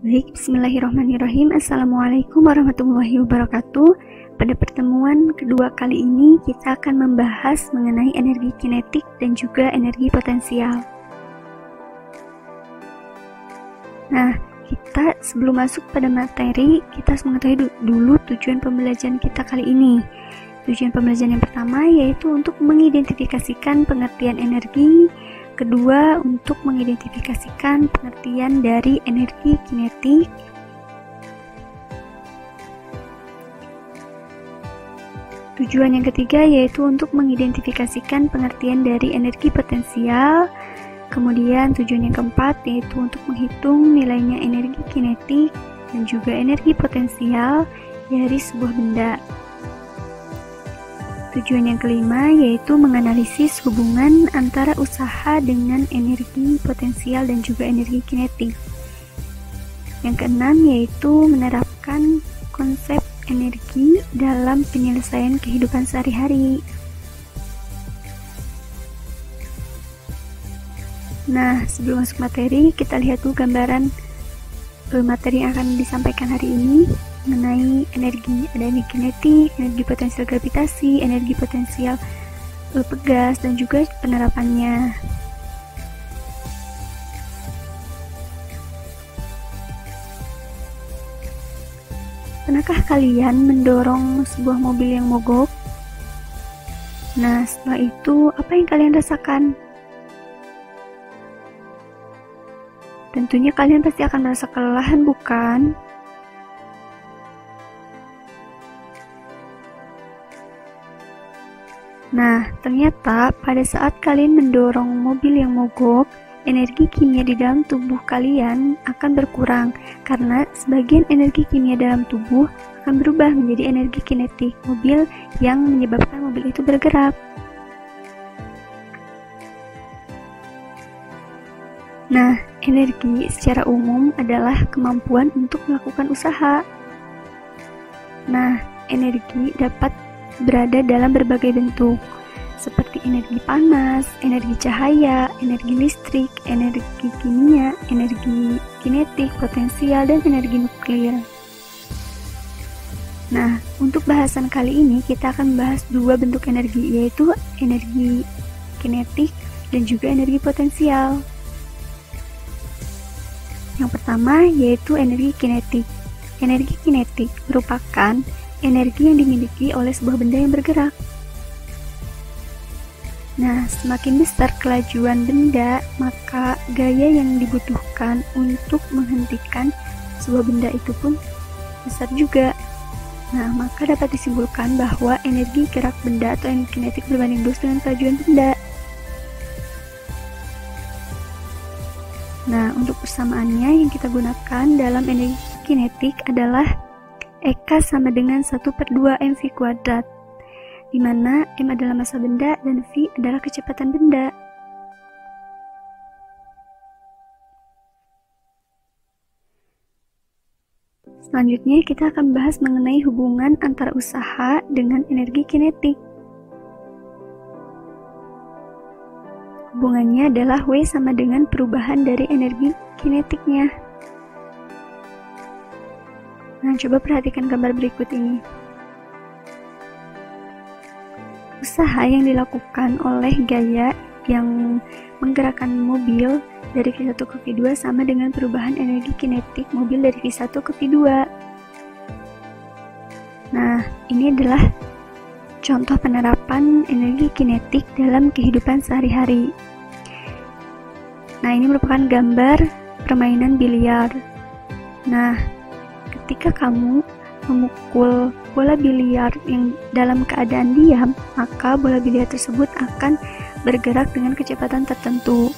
Baik, bismillahirrahmanirrahim. Assalamualaikum warahmatullahi wabarakatuh. Pada pertemuan kedua kali ini kita akan membahas mengenai energi kinetik dan juga energi potensial. Nah, kita sebelum masuk pada materi, kita harus mengetahui dulu tujuan pembelajaran kita kali ini. Tujuan pembelajaran yang pertama yaitu untuk mengidentifikasikan pengertian energi. Kedua, untuk mengidentifikasikan pengertian dari energi kinetik. Tujuan yang ketiga yaitu untuk mengidentifikasikan pengertian dari energi potensial. Kemudian tujuan yang keempat yaitu untuk menghitung nilainya energi kinetik dan juga energi potensial dari sebuah benda. Tujuan yang kelima yaitu menganalisis hubungan antara usaha dengan energi potensial dan juga energi kinetik. Yang keenam yaitu menerapkan konsep energi dalam penyelesaian kehidupan sehari-hari. Nah, sebelum masuk materi, kita lihat dulu gambaran materi yang akan disampaikan hari ini mengenai energi. Ada energi kinetik, energi potensial gravitasi, energi potensial pegas, dan juga penerapannya. Pernahkah kalian mendorong sebuah mobil yang mogok? Nah, setelah itu apa yang kalian rasakan? Tentunya kalian pasti akan merasa kelelahan, bukan? Nah, ternyata pada saat kalian mendorong mobil yang mogok, energi kimia di dalam tubuh kalian akan berkurang karena sebagian energi kimia dalam tubuh akan berubah menjadi energi kinetik mobil yang menyebabkan mobil itu bergerak. Nah, energi secara umum adalah kemampuan untuk melakukan usaha. Nah, energi dapat berada dalam berbagai bentuk, seperti energi panas, energi cahaya, energi listrik, energi kimia, energi kinetik, potensial, dan energi nuklir. Nah, untuk bahasan kali ini kita akan membahas dua bentuk energi, yaitu energi kinetik dan juga energi potensial. Yang pertama yaitu energi kinetik. Energi kinetik merupakan energi yang dimiliki oleh sebuah benda yang bergerak. Nah, semakin besar kelajuan benda, maka gaya yang dibutuhkan untuk menghentikan sebuah benda itu pun besar juga. Nah, maka dapat disimpulkan bahwa energi gerak benda atau energi kinetik berbanding lurus dengan kelajuan benda. Nah, untuk persamaannya yang kita gunakan dalam energi kinetik adalah EK sama dengan 1/2 mv², di mana M adalah massa benda dan V adalah kecepatan benda. Selanjutnya kita akan bahas mengenai hubungan antara usaha dengan energi kinetik. Hubungannya adalah W sama dengan perubahan dari energi kinetiknya. Nah, coba perhatikan gambar berikut ini. Usaha yang dilakukan oleh gaya yang menggerakkan mobil dari V1 ke V2 sama dengan perubahan energi kinetik mobil dari V1 ke V2. Nah, ini adalah contoh penerapan energi kinetik dalam kehidupan sehari-hari. Nah, ini merupakan gambar permainan biliar. Nah, ketika kamu memukul bola biliar yang dalam keadaan diam, maka bola biliar tersebut akan bergerak dengan kecepatan tertentu.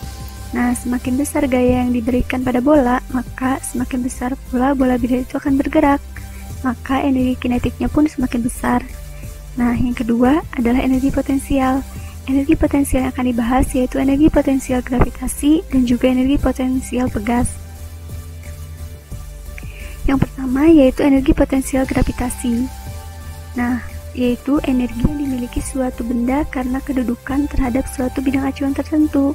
Nah, semakin besar gaya yang diberikan pada bola, maka semakin besar pula bola biliar itu akan bergerak. Maka energi kinetiknya pun semakin besar. Nah, yang kedua adalah energi potensial. Energi potensial yang akan dibahas yaitu energi potensial gravitasi dan juga energi potensial pegas. Yang pertama yaitu energi potensial gravitasi. Nah, yaitu energi yang dimiliki suatu benda karena kedudukan terhadap suatu bidang acuan tertentu.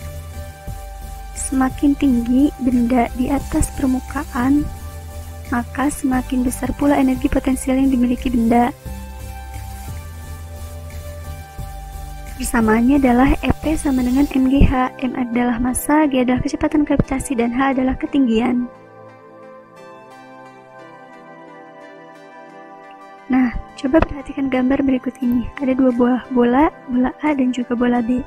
Semakin tinggi benda di atas permukaan, maka semakin besar pula energi potensial yang dimiliki benda. Persamaannya adalah EP sama dengan mgh. M adalah massa, G adalah kecepatan gravitasi, dan H adalah ketinggian. Nah, coba perhatikan gambar berikut ini. Ada dua buah bola, bola A dan juga bola B.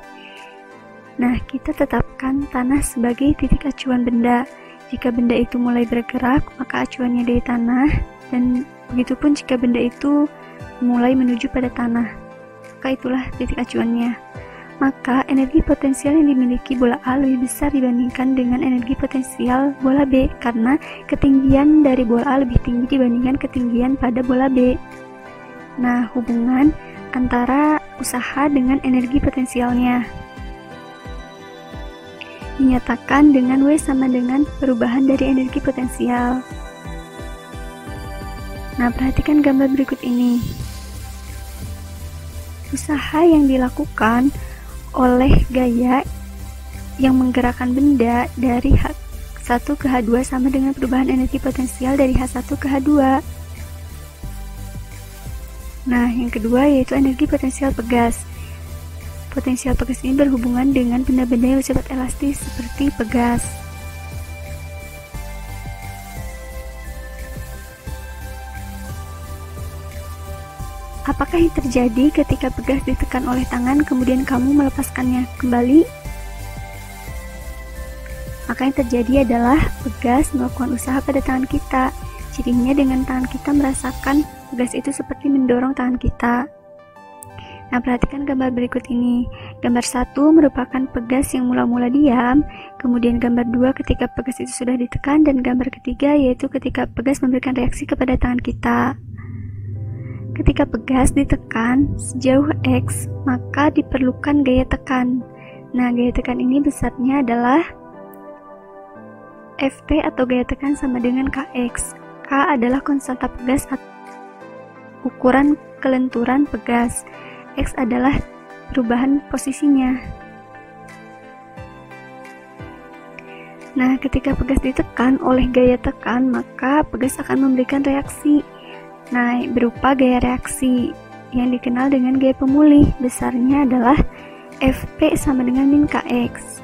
Nah, kita tetapkan tanah sebagai titik acuan benda. Jika benda itu mulai bergerak, maka acuannya dari tanah, dan begitupun jika benda itu mulai menuju pada tanah, maka itulah titik acuannya. Maka energi potensial yang dimiliki bola A lebih besar dibandingkan dengan energi potensial bola B, karena ketinggian dari bola A lebih tinggi dibandingkan ketinggian pada bola B. Nah, hubungan antara usaha dengan energi potensialnya dinyatakan dengan W sama dengan perubahan dari energi potensial. Nah, perhatikan gambar berikut ini. Usaha yang dilakukan oleh gaya yang menggerakkan benda dari H1 ke H2 sama dengan perubahan energi potensial dari H1 ke H2. Nah, yang kedua yaitu energi potensial pegas. Potensial pegas ini berhubungan dengan benda-benda yang bersifat elastis seperti pegas. Apakah yang terjadi ketika pegas ditekan oleh tangan kemudian kamu melepaskannya kembali? Maka yang terjadi adalah pegas melakukan usaha pada tangan kita. Cirinya dengan tangan kita merasakan pegas itu seperti mendorong tangan kita. Nah, perhatikan gambar berikut ini. Gambar 1 merupakan pegas yang mula-mula diam, kemudian gambar 2 ketika pegas itu sudah ditekan, dan gambar ketiga yaitu ketika pegas memberikan reaksi kepada tangan kita. Ketika pegas ditekan sejauh X, maka diperlukan gaya tekan. Nah, gaya tekan ini besarnya adalah Ft atau gaya tekan sama dengan Kx. K adalah konstanta pegas atau ukuran kelenturan pegas. X adalah perubahan posisinya. Nah, ketika pegas ditekan oleh gaya tekan, maka pegas akan memberikan reaksi. Nah, berupa gaya reaksi yang dikenal dengan gaya pemulih. Besarnya adalah Fp sama dengan min Kx.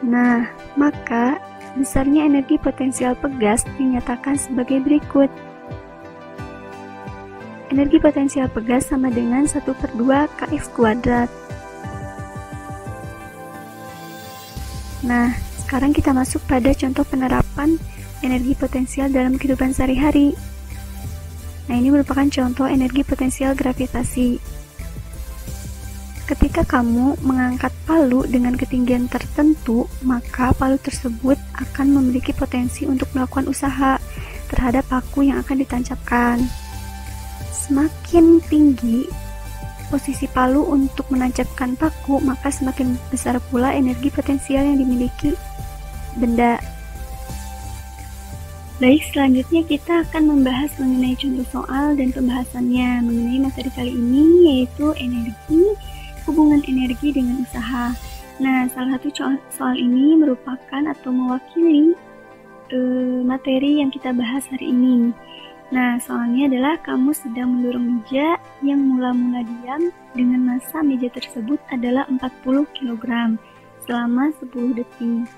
Nah, maka besarnya energi potensial pegas dinyatakan sebagai berikut. Energi potensial pegas sama dengan 1/2 Kx kuadrat. Nah, sekarang kita masuk pada contoh penerapan energi potensial dalam kehidupan sehari-hari. Nah, ini merupakan contoh energi potensial gravitasi. Ketika kamu mengangkat palu dengan ketinggian tertentu, maka palu tersebut akan memiliki potensi untuk melakukan usaha terhadap paku yang akan ditancapkan. Semakin tinggi posisi palu untuk menancapkan paku, maka semakin besar pula energi potensial yang dimiliki benda. Baik, selanjutnya kita akan membahas mengenai contoh soal dan pembahasannya mengenai materi kali ini, yaitu energi, hubungan energi dengan usaha. Nah, salah satu soal ini merupakan atau mewakili materi yang kita bahas hari ini. Nah, soalnya adalah kamu sedang mendorong meja yang mula-mula diam dengan massa meja tersebut adalah 40 kg selama 10 detik.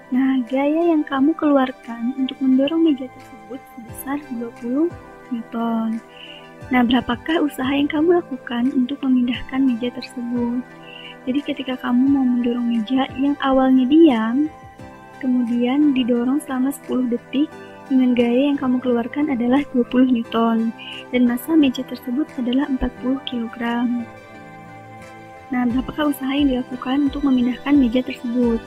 Nah, gaya yang kamu keluarkan untuk mendorong meja tersebut sebesar 20 Newton. Nah, berapakah usaha yang kamu lakukan untuk memindahkan meja tersebut? Jadi ketika kamu mau mendorong meja yang awalnya diam, kemudian didorong selama 10 detik, dengan gaya yang kamu keluarkan adalah 20 Newton dan massa meja tersebut adalah 40 kg. Nah, berapakah usaha yang dilakukan untuk memindahkan meja tersebut?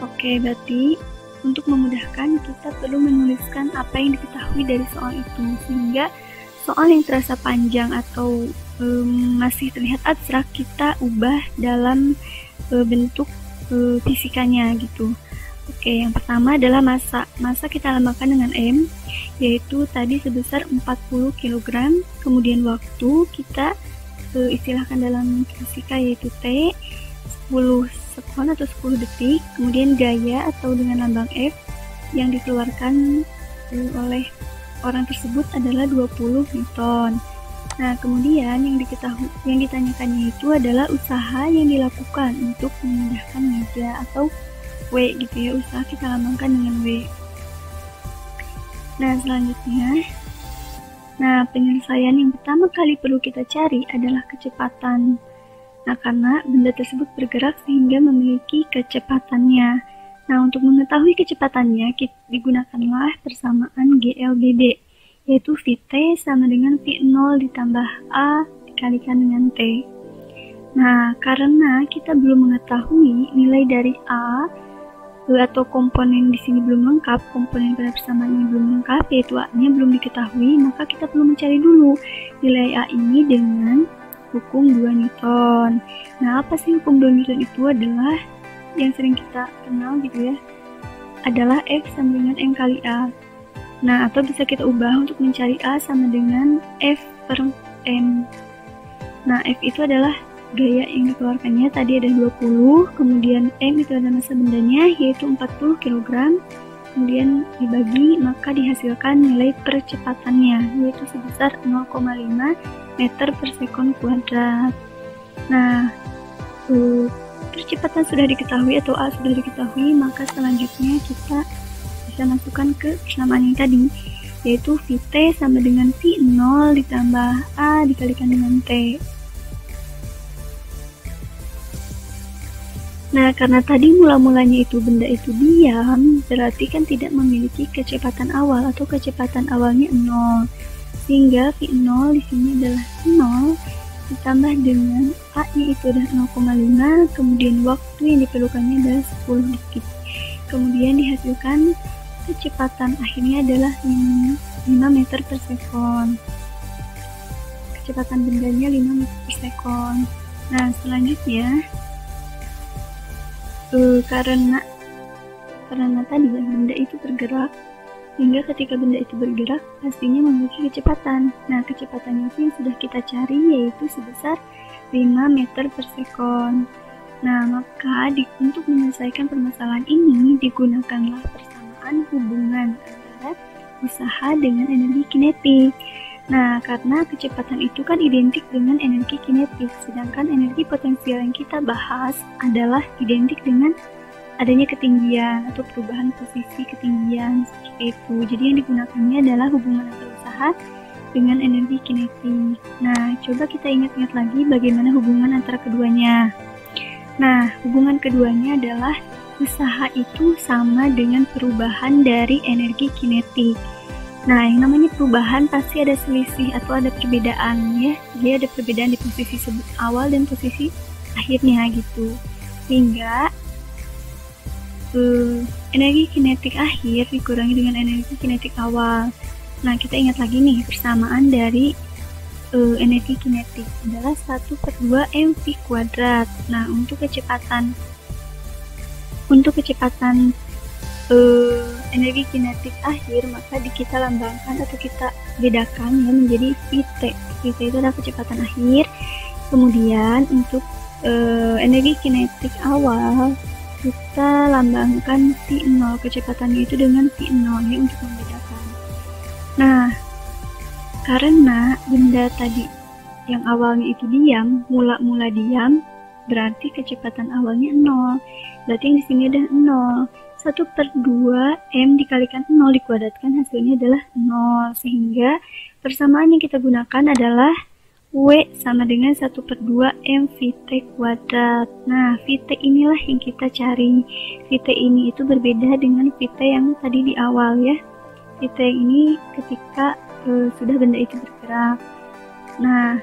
Oke, berarti untuk memudahkan kita perlu menuliskan apa yang diketahui dari soal itu, sehingga soal yang terasa panjang atau masih terlihat abstrak kita ubah dalam bentuk fisikanya gitu. Oke, yang pertama adalah massa. Massa kita lambangkan dengan M, yaitu tadi sebesar 40 kg. Kemudian waktu kita istilahkan dalam fisika yaitu T, 10 sekon atau 10 detik. Kemudian gaya atau dengan lambang F, yang dikeluarkan oleh orang tersebut adalah 20 Newton. Nah, kemudian yang ditanyakannya itu adalah usaha yang dilakukan untuk memindahkan meja atau W gitu ya, usaha kita lambangkan dengan W. Nah, selanjutnya, penyelesaian yang pertama kali perlu kita cari adalah kecepatan. Nah, karena benda tersebut bergerak sehingga memiliki kecepatannya. Nah, untuk mengetahui kecepatannya, digunakanlah persamaan GLBD, yaitu Vt sama dengan V0 ditambah A dikalikan dengan T. Nah, karena kita belum mengetahui nilai dari A, atau komponen di sini belum lengkap, komponen pada persamaan ini belum lengkap, yaitu A-nya belum diketahui, maka kita perlu mencari dulu nilai A ini dengan hukum 2 Newton. Nah, apa sih hukum 2 Newton itu? Adalah yang sering kita kenal gitu ya, adalah F sama dengan M kali A. Nah, atau bisa kita ubah untuk mencari A sama dengan F per M. Nah, F itu adalah gaya yang dikeluarkannya, tadi ada 20, kemudian M itu adalah massa bendanya, yaitu 40 kg, kemudian dibagi, maka dihasilkan nilai percepatannya, yaitu sebesar 0,5 meter per sekon kuadrat. Nah, percepatan sudah diketahui atau A sudah diketahui, maka selanjutnya kita bisa masukkan ke persamaan yang tadi, yaitu Vt sama dengan V0 ditambah A dikalikan dengan T. Nah, karena tadi mula-mulanya itu benda itu diam, berarti kan tidak memiliki kecepatan awal atau kecepatan awalnya 0. Sehingga V0 di sini adalah 0 ditambah dengan A-nya itu adalah 0,5, kemudian waktu yang diperlukannya adalah 10 detik. Kemudian dihasilkan kecepatan akhirnya adalah 5 meter per sekon. Kecepatan bendanya 5 meter per sekon. Nah, selanjutnya karena tadi ya, benda itu bergerak, sehingga ketika benda itu bergerak pastinya memiliki kecepatan. Nah, kecepatannya itu yang sudah kita cari, yaitu sebesar 5 meter per sekon. Nah, maka untuk menyelesaikan permasalahan ini digunakanlah persamaan hubungan antara usaha dengan energi kinetik. Nah, karena kecepatan itu kan identik dengan energi kinetik, sedangkan energi potensial yang kita bahas adalah identik dengan adanya ketinggian atau perubahan posisi ketinggian, seperti itu. Jadi yang digunakannya adalah hubungan antara usaha dengan energi kinetik. Nah, coba kita ingat-ingat lagi bagaimana hubungan antara keduanya. Nah, hubungan keduanya adalah usaha itu sama dengan perubahan dari energi kinetik. Nah, yang namanya perubahan pasti ada selisih atau ada perbedaan ya. Dia ada perbedaan di posisi awal dan posisi akhirnya gitu. Sehingga energi kinetik akhir dikurangi dengan energi kinetik awal. Nah, kita ingat lagi nih persamaan dari energi kinetik adalah 1/2 mv kuadrat. Nah, untuk kecepatan energi kinetik akhir, maka kita lambangkan atau kita bedakan ya menjadi Vt. Vt itu adalah kecepatan akhir. Kemudian untuk energi kinetik awal kita lambangkan V0, kecepatannya itu dengan V0 ya untuk membedakan. Nah, karena benda tadi yang awalnya itu diam, mula diam, berarti kecepatan awalnya 0. Berarti yang di sini ada 0. 1/2 M dikalikan 0 dikuadratkan hasilnya adalah 0. Sehingga persamaan yang kita gunakan adalah W sama dengan 1/2 M Vt kuadrat. Nah, Vt inilah yang kita cari. Vt ini itu berbeda dengan Vt yang tadi di awal ya. Vt ini ketika sudah benda itu bergerak. Nah,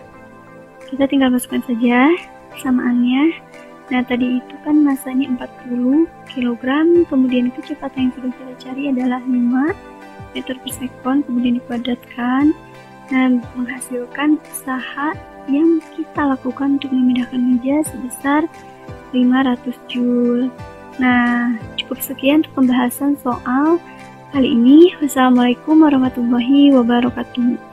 kita tinggal masukkan saja persamaannya. Nah, tadi itu kan masanya 40 kg, kemudian kecepatan yang sudah kita cari adalah 5 meter per sekon, kemudian dikuadratkan. Nah, menghasilkan usaha yang kita lakukan untuk memindahkan meja sebesar 500 Joule. Nah, cukup sekian untuk pembahasan soal kali ini. Wassalamualaikum warahmatullahi wabarakatuh.